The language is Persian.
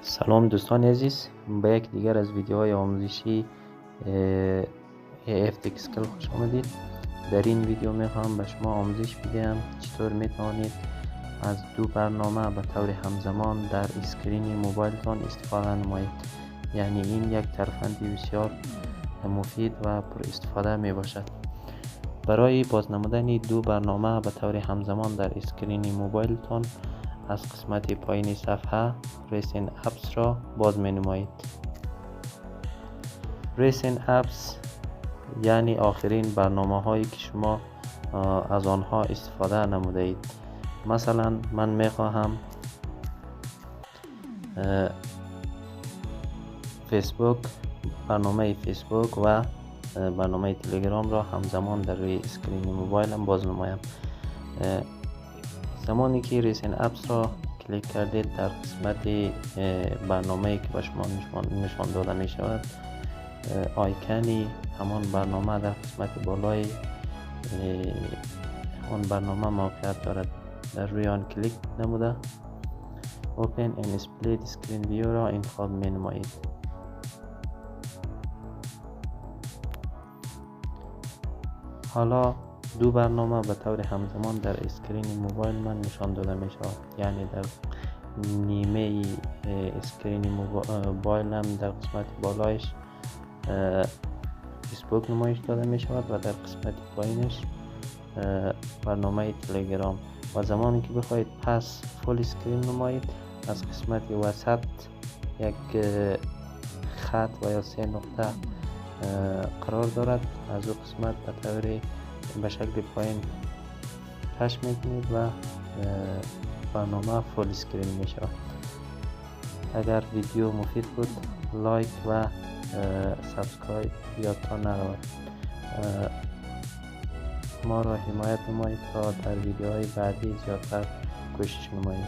سلام دوستان عزیز، به یک دیگر از ویدیوهای آموزشی AFTexcel خوش آمدید. در این ویدیو میخوام به شما آموزش بدم چطور میتوانید از دو برنامه به طور همزمان در اسکرین موبایلتان استفاده نمایید. یعنی این یک ترفند بسیار مفید و پر استفاده می باشد. برای بازنمودن دو برنامه به طور همزمان در اسکرین موبایلتان از قسمت پایین صفحه Recent Apps را باز می نمایید. Recent Apps یعنی آخرین برنامه هایی که شما از آنها استفاده نموده اید. مثلا من می خواهم برنامه فیسبوک و برنامه تلگرام را همزمان در روی اسکرین موبایلم باز نمایم. زمانی که ریسن اپس را کلیک کردید در قسمت برنامه‌ای که به شما نشان داده می شود آیکانی همان برنامه در قسمت بالای آن برنامه موقعیت دارد. در روی آن کلیک نموده Open and Split Screen View را انتخاب می نمایید. حالا دو برنامه به طور همزمان در اسکرین موبایل من نشان داده می شود. یعنی در نیمه اسکرین موبایلم در قسمت بالایش فیسبوک نمایش داده می شود و در قسمت پایینش برنامه تلگرام. و زمانی که بخواهید پس فول اسکرین نمایید از قسمت وسط یک خط و یا 3 نقطه قرار دارد. از او قسمت به طور به شکل پایین کش میکنید و برنامه فول اسکرین می شود. اگر ویدیو مفید بود لایک و سابسکرایب یادتان نرود. ما را حمایت نمایید تا در ویدیوهای بعدی زیادتر کوشش نمایید.